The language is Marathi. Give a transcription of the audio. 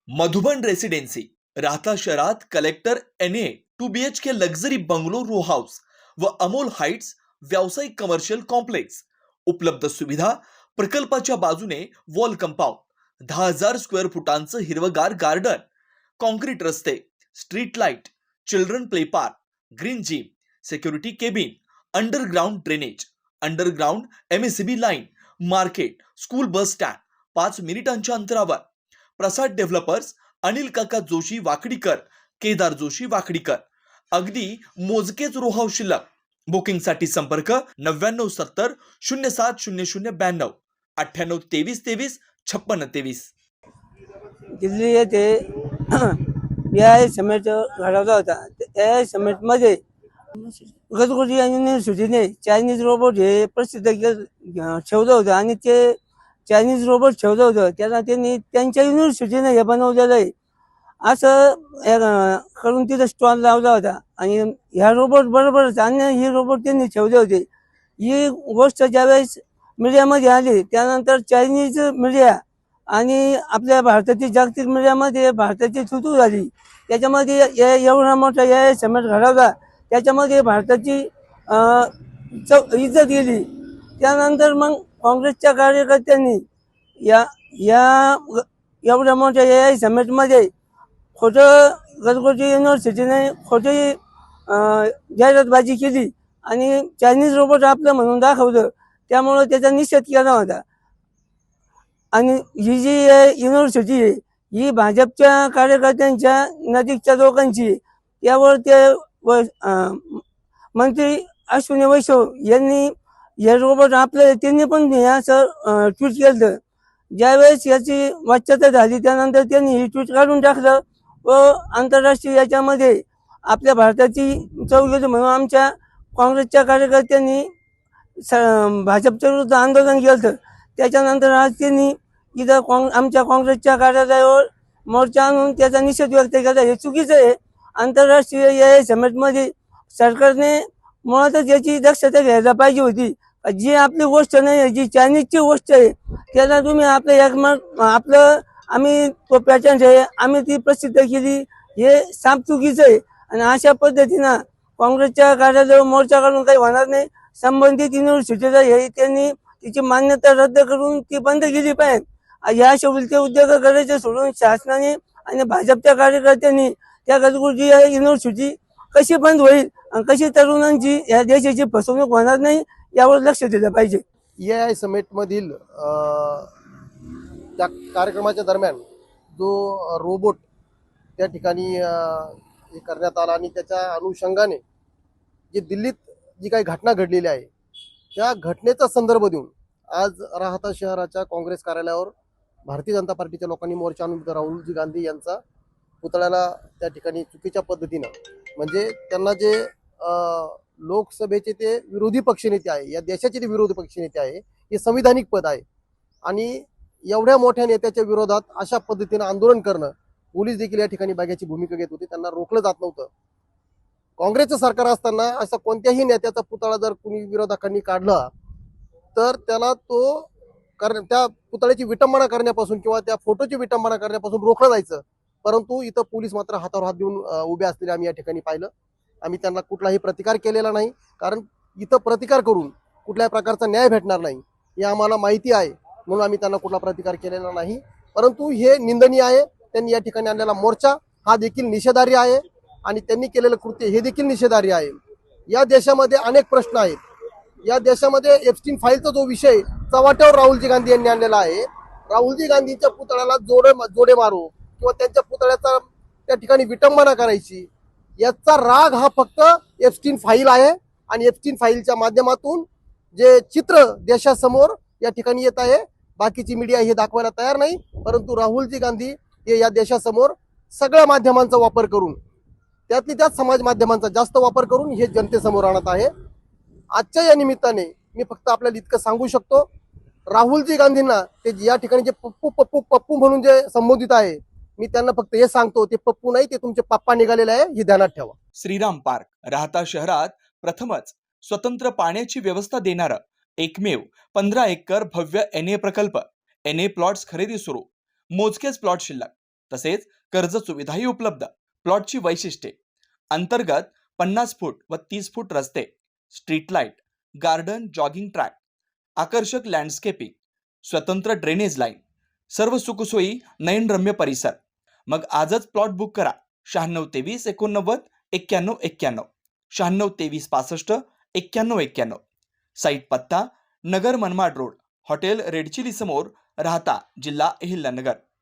मधुबन रेसिडेन्सी राहता शहरात collector NA 2 BHK luxury bungalow row house व अमोल हाइट्स व्यावसायिक कमर्शियल कॉम्प्लेक्स. उपलब्ध सुविधा प्रकल्पाच्या बाजूने वॉल कंपाऊंड, 10,000 स्क्वेअर फुटांचं हिरवगार गार्डन, कॉन्क्रीट रस्ते, street light, children play park, green gym, security cabin, underground drainage, underground MSCB line, market, school bus stand 5 मिनिटांच्या अंतरावर. प्रसाद डेव्हलपर्स, अनिल काका जोशी वाकडीकर, केदार जोशी वाकडीकर. अगदी मोजकेच रो हाऊस शिल्लक. बुकिंगसाठी संपर्क 9970 070092 9823 23 5623. दिल्ली येथे AI समेट घडवला होता. AI समेटमध्ये घरगुती युनिव्हर्सिटीने चायनीज रोबोट हे प्रसिद्ध ठेवलं होतं आणि ते चायनीज रोबोट ठेवलं होतं त्याला त्यांनी त्यांच्या युनिव्हर्सिटीने हे बनवलेलं आहे असं करून तिथं स्टॉल लावला होता. आणि ह्या रोबोट बरोबरच अन्य ही रोबोट त्यांनी ठेवले होते. ही गोष्ट ज्यावेळेस मीडियामध्ये आली त्यानंतर चायनीज मीडिया आणि आपल्या भारताची जागतिक मीडियामध्ये भारताची थुतू झाली. त्याच्यामध्ये एवढा मोठा AI समेट घडवला, त्याच्यामध्ये भारताची इज्जत गेली. त्यानंतर मग काँग्रेसच्या कार्यकर्त्यांनी या एवढ्या मोठ्या AI समेटमध्ये खोटं घरगुती युनिव्हर्सिटीने खोटी जाहिरातबाजी केली आणि चायनीज रोबोट आपलं म्हणून दाखवलं. त्यामुळं त्याचा निषेध केला होता. आणि ही जी युनिव्हर्सिटी आहे ही भाजपच्या कार्यकर्त्यांच्या नजीकच्या लोकांची. यावर ते मंत्री अश्विनी वैष्णव यांनी हे रोबोट आपले त्यांनी पण असं ट्विट केलं. ज्यावेळेस याची वाच्यता झाली त्यानंतर त्यांनी ही ट्विट काढून टाकलं व आंतरराष्ट्रीय याच्यामध्ये आपल्या भारताची चौघी म्हणून आमच्या काँग्रेसच्या कार्यकर्त्यांनी भाजपच्या विरुद्ध आंदोलन केलं. त्याच्यानंतर आज त्यांनी इथं आमच्या काँग्रेसच्या कार्यालयावर मोर्चा आणून त्याचा निषेध व्यक्त केला. हे चुकीचं आहे. आंतरराष्ट्रीय AI समेटमध्ये सरकारने मुळातच याची दक्षता घ्यायला पाहिजे होती. जी आपली गोष्ट नाही आहे, जी चायनीजची गोष्ट आहे त्याला तुम्ही आपलं आम्ही तो पॅटर्न आहे आम्ही ती प्रसिद्ध केली, हे साफ चुकीचं आहे. आणि अशा पद्धतीनं काँग्रेसच्या कार्यालयावर मोर्चा काढून काही होणार नाही. संबंधित युनिव्हर्सिटीला हे त्यांनी तिची मान्यता रद्द करून ती बंद केली पाहिजे. या अशा उलटे उद्योग करायचे सोडून शासनाने आणि भाजपच्या कार्यकर्त्यांनी त्या घरगुती युनिव्हर्सिटी कशी बंद होईल आणि कशी तरुणांची या देशाची फसवणूक होणार नाही यावर लक्ष दिलं पाहिजे. AI समेटमधील त्या कार्यक्रमाच्या दरम्यान जो रोबोट त्या ठिकाणी हे करण्यात आला आणि त्याच्या अनुषंगाने जी दिल्लीत जी काही घटना घडलेली आहे त्या घटनेचा संदर्भ देऊन आज राहता शहराच्या काँग्रेस कार्यालयावर भारतीय जनता पार्टीच्या लोकांनी मोर्चा आणून राहुलजी गांधी यांचा पुतळ्याला त्या ठिकाणी चुकीच्या पद्धतीनं म्हणजे त्यांना जे लोकसभेचे ते विरोधी पक्षनेते आहे, या देशाचे ते विरोधी पक्षनेते आहे, हे संविधानिक पद आहे आणि एवढ्या मोठ्या नेत्याच्या विरोधात अशा पद्धतीनं आंदोलन करणं पोलीस देखील या ठिकाणी बघायची भूमिका घेत होते. त्यांना रोखलं जात नव्हतं. काँग्रेसचं सरकार असताना असा कोणत्याही नेत्याचा पुतळा जर कुणी विरोधकांनी काढला तर त्याला तो त्या पुतळ्याची विटंबना करण्यापासून किंवा त्या फोटोची विटंबना करण्यापासून रोखलं जायचं. परंतु इथं पोलीस मात्र हातावर हात देऊन उभे असलेले आम्ही या ठिकाणी पाहिलं. आम्ही त्यांना कुठलाही प्रतिकार केलेला नाही, कारण इथं प्रतिकार करून कुठल्याही प्रकारचा न्याय भेटणार नाही हे आम्हाला माहिती आहे, म्हणून आम्ही त्यांना कुठला प्रतिकार केलेला नाही. परंतु हे निंदनीय आहे. त्यांनी या ठिकाणी आणलेला मोर्चा हा देखील निषेधार्ह आहे आणि त्यांनी केलेलं कृत्य हे देखील निषेधार्ह आहे. या देशामध्ये अनेक प्रश्न आहेत. या देशामध्ये एप्स्टीन फाईलचा जो विषय चव्हाट्यावर राहुलजी गांधी यांनी आणलेला आहे, राहुलजी गांधींच्या पुतळ्याला जोडे मारू किंवा त्यांच्या पुतळ्याचा त्या ठिकाणी विटंबना करायची, याचा राग हा फक्त एप्स्टीन फाईल आहे. आणि एप्स्टीन फाईलच्या माध्यमातून जे चित्र देशासमोर या ठिकाणी येत आहे बाकीची मीडिया हे दाखवायला तयार नाही, परंतु राहुलजी गांधी हे या देशासमोर सगळ्या माध्यमांचा वापर करून त्यातली त्याच समाज माध्यमांचा जास्त वापर करून हे जनतेसमोर आणत आहे. आजच्या या निमित्ताने मी फक्त आपल्याला इतकं सांगू शकतो, राहुलजी गांधींना ते या ठिकाणी जे पप्पू पप्पू पप्पू म्हणून जे संबोधित आहे मी त्यांना फक्त हे सांगतो, ते पप्पू नाही, ते तुमचे पप्पा निघालेले आहे हे ध्यानात ठेवा. श्रीराम पार्क राहता शहरात प्रथमच स्वतंत्र पाण्याची व्यवस्था देणारं एकमेव 15 एकर भव्य NA प्रकल्प. NA प्लॉट्स खरेदी सुरू. मोजकेच प्लॉट शिल्लक. तसेच कर्ज सुविधाही उपलब्ध. प्लॉटची वैशिष्ट्ये: अंतर्गत 50 फूट व 30 फूट रस्ते, street light, garden, jogging track, आकर्षक लँडस्केपिंग, स्वतंत्र ड्रेनेज लाईन, सर्व सुखसोयी, नयनरम्य परिसर. मग आजच प्लॉट बुक करा. 9623 89 91 91, 9623 65 91 91. साईट पत्ता: Nagar Manmad road, hotel red chilli समोर, राहता, जिल्हा अहिल्यानगर.